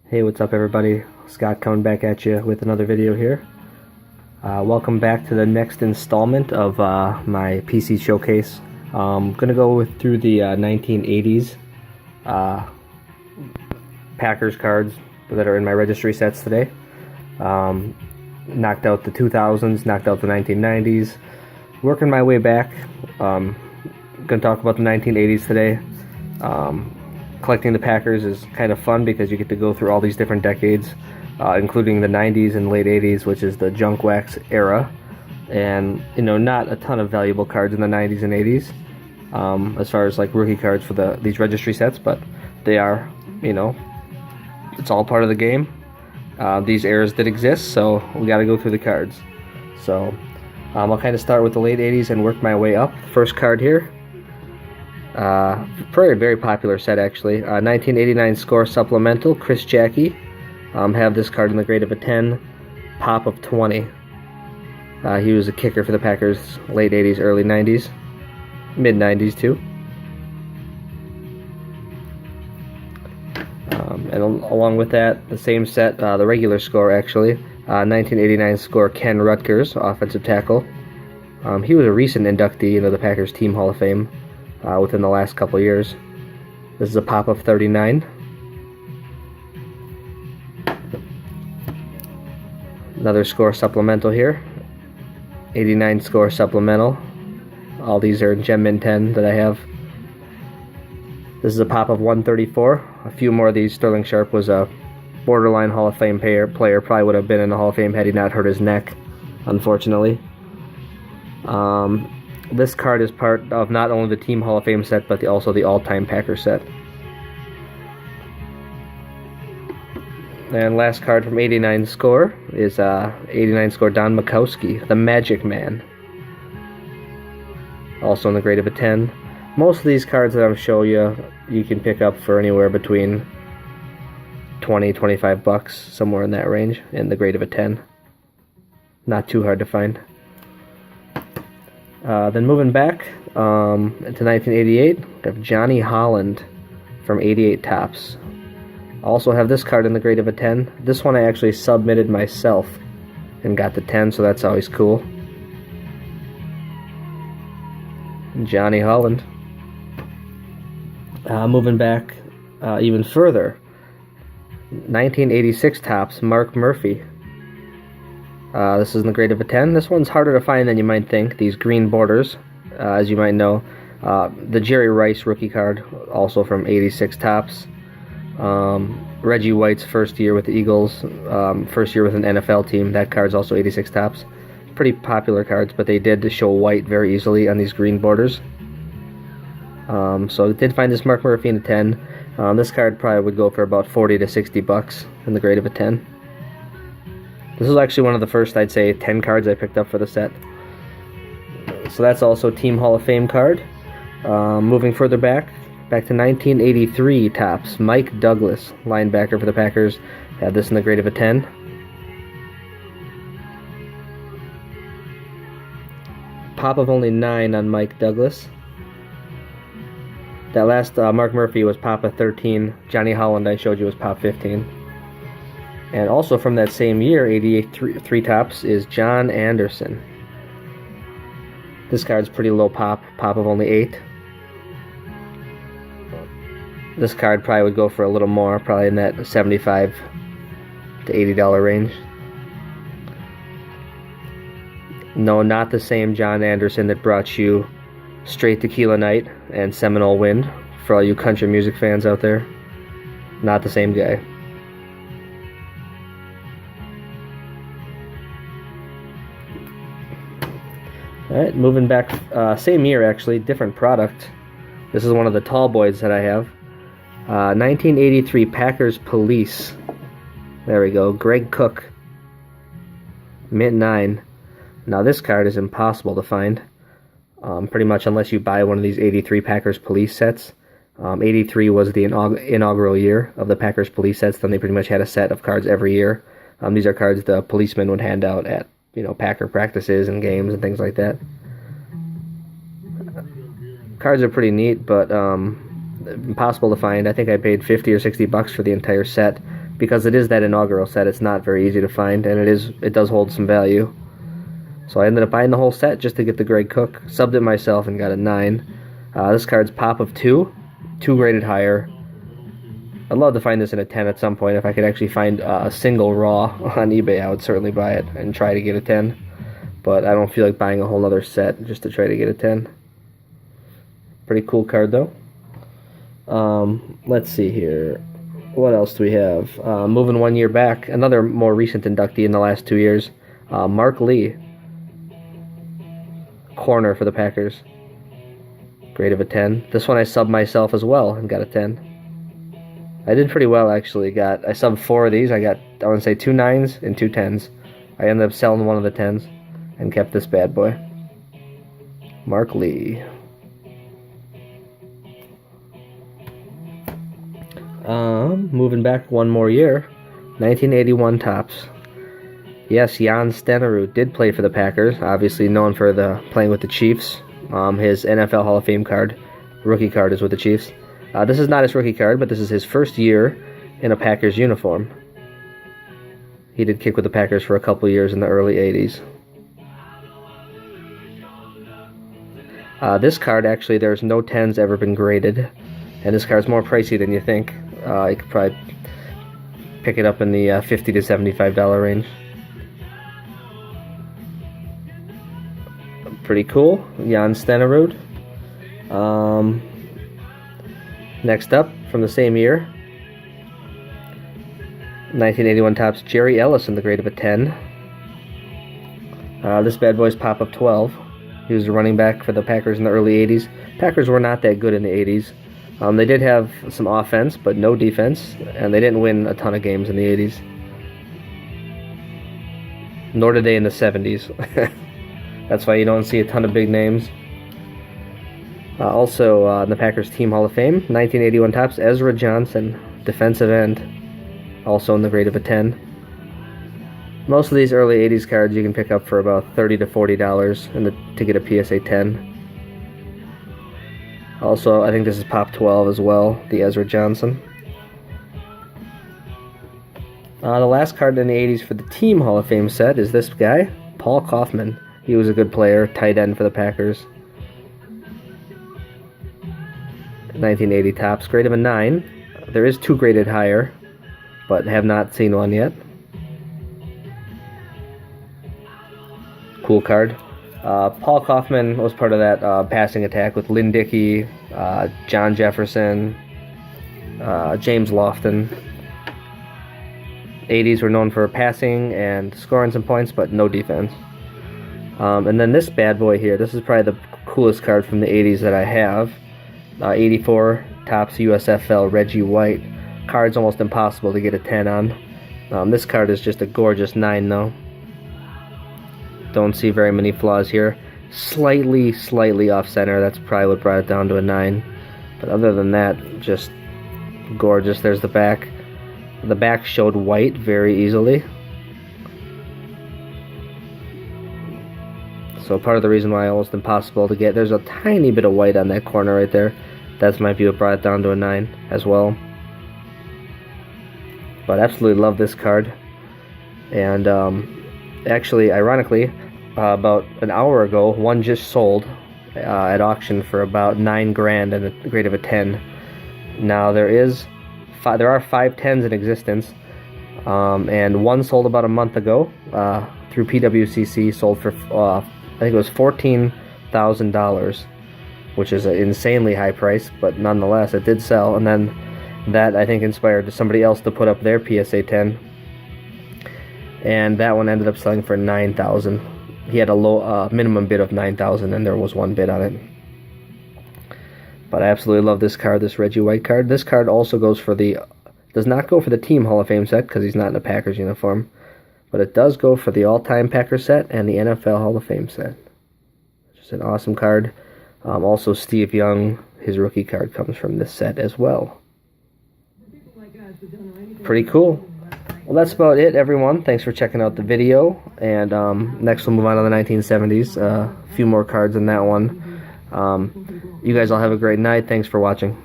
Hey, what's up everybody? Scott coming back at you with another video here. Welcome back to the next installment of my PC showcase. I'm going to go through the 1980s Packers cards that are in my registry sets today. Knocked out the 2000s, knocked out the 1990s. Working my way back. Going to talk about the 1980s today. Collecting the Packers is kind of fun because you get to go through all these different decades, including the 90s and late 80s, which is the junk wax era. And, not a ton of valuable cards in the 90s and 80s, as far as like rookie cards for these registry sets, but they are, it's all part of the game. These eras did exist, so we got to go through the cards. So I'll kind of start with the late 80s and work my way up. First card here. Probably a very popular set actually. 1989 score supplemental, Chris Jackie. Have this card in the grade of a 10, pop of 20. He was a kicker for the Packers late 80s, early 90s, mid 90s too. And along with that, the same set, the regular score actually, 1989 score, Ken Rutgers, offensive tackle. He was a recent inductee into the Packers Team Hall of Fame. Within the last couple years. This is a pop of 39. Another score supplemental here. 89 score supplemental. All these are Gem Mint 10 that I have. This is a pop of 134. A few more of these. Sterling Sharp was a borderline Hall of Fame player. Probably would have been in the Hall of Fame had he not hurt his neck, unfortunately. This card is part of not only the Team Hall of Fame set, but also the all-time Packer set. And last card from 89 score is 89 score Don Majkowski, the Magic Man. Also in the grade of a 10. Most of these cards that I'm showing you, you can pick up for anywhere between 20, 25 bucks, somewhere in that range, in the grade of a 10. Not too hard to find. Then moving back to 1988, I have Johnny Holland from 88 Topps. Also have this card in the grade of a 10. This one I actually submitted myself and got the 10, so that's always cool. Johnny Holland. Moving back even further, 1986 Topps, Mark Murphy. This is in the grade of a 10. This one's harder to find than you might think. These green borders, as you might know. The Jerry Rice rookie card, also from 86 Topps. Reggie White's first year with the Eagles, first year with an NFL team. That card's also 86 Topps. Pretty popular cards, but they did show white very easily on these green borders. So I did find this Mark Murphy in a 10. This card probably would go for about 40 to 60 bucks in the grade of a 10. This is actually one of the first, I'd say, 10 cards I picked up for the set. So that's also Team Hall of Fame card. Moving further back to 1983 Topps, Mike Douglas, linebacker for the Packers. Had this in the grade of a 10. Pop of only 9 on Mike Douglas. That last Mark Murphy was pop of 13. Johnny Holland I showed you was pop 15. And also from that same year, 88 3 Topps, is John Anderson. This card's pretty low pop of only 8. This card probably would go for a little more, probably in that $75 to $80 range. No, not the same John Anderson that brought you Straight Tequila Night and Seminole Wind, for all you country music fans out there. Not the same guy. Alright, moving back, same year actually, different product. This is one of the tall boys that I have. 1983 Packers Police. There we go, Greg Cook. Mint 9. Now this card is impossible to find. Pretty much unless you buy one of these 83 Packers Police sets. 83 was the inaugural year of the Packers Police sets. Then they pretty much had a set of cards every year. These are cards the policemen would hand out at Packer practices and games and things like that. Cards are pretty neat, but impossible to find. I think I paid 50 or 60 bucks for the entire set. because it is that inaugural set, it's not very easy to find, and it does hold some value. So I ended up buying the whole set just to get the Greg Cook, subbed it myself, and got a 9. This card's pop of 2 graded higher. I'd love to find this in a 10 at some point. If I could actually find a single raw on eBay, I would certainly buy it and try to get a 10. But I don't feel like buying a whole other set just to try to get a 10. Pretty cool card, though. Let's see here. What else do we have? Moving 1 year back, another more recent inductee in the last 2 years. Mark Lee. Corner for the Packers. Grade of a 10. This one I subbed myself as well and got a 10. I did pretty well, actually. I subbed 4 of these. I want to say 2 9s and 2 10s. I ended up selling one of the 10s and kept this bad boy. Mark Lee. Moving back 1 more year. 1981 Topps. Yes, Jan Stenerud did play for the Packers, obviously known for playing with the Chiefs. His NFL Hall of Fame card, rookie card, is with the Chiefs. This is not his rookie card, but this is his first year in a Packers uniform. He did kick with the Packers for a couple years in the early 80s. This card, actually, there's no 10s ever been graded, and this card's more pricey than you think. You could probably pick it up in the $50 to $75 range. Pretty cool, Jan Stenerud. Next up, from the same year, 1981 Topps Jerry Ellis in the grade of a 10. This bad boy's pop up 12. He was a running back for the Packers in the early 80s. Packers were not that good in the 80s. They did have some offense, but no defense, and they didn't win a ton of games in the 80s. Nor did they in the 70s. That's why you don't see a ton of big names. Also, in the Packers Team Hall of Fame, 1981 Topps Ezra Johnson, defensive end, also in the grade of a 10. Most of these early 80s cards you can pick up for about $30 to $40 to get a PSA 10. Also, I think this is Pop 12 as well, the Ezra Johnson. The last card in the 80s for the Team Hall of Fame set is this guy, Paul Kaufman. He was a good player, tight end for the Packers. 1980 Topps, grade of a 9. There is 2 graded higher, but have not seen one yet. Cool card. Paul Kaufman was part of that passing attack with Lynn Dickey, John Jefferson, James Lofton. 80s were known for passing and scoring some points, but no defense. And then this bad boy here, this is probably the coolest card from the 80s that I have. 84 Topps USFL Reggie White. Card's almost impossible to get a 10 on. This card is just a gorgeous 9 though. Don't see very many flaws here. Slightly off center, that's probably what brought it down to a 9. But other than that, just gorgeous. There's the back. The back showed white very easily. So part of the reason why almost impossible to get, there's a tiny bit of white on that corner right there. That might be what brought it down to a 9 as well. But absolutely love this card. And actually, ironically, about an hour ago, one just sold at auction for about $9,000 and a grade of a 10. Now there are 5 10s in existence, and one sold about a month ago through PWCC. Sold for I think it was $14,000, which is an insanely high price, but nonetheless it did sell. And then that, I think, inspired somebody else to put up their PSA 10, and that one ended up selling for $9,000. He had a low minimum bid of $9,000, and there was one bid on it. But I absolutely love this card, this Reggie White card. This card also does not go for the Team Hall of Fame set because he's not in a Packers uniform, but it does go for the all-time Packers set and the NFL Hall of Fame set. Just an awesome card. Also, Steve Young, his rookie card comes from this set as well. Pretty cool. Well, that's about it, everyone. Thanks for checking out the video. And next we'll move on to the 1970s. A few more cards in that one. You guys all have a great night. Thanks for watching.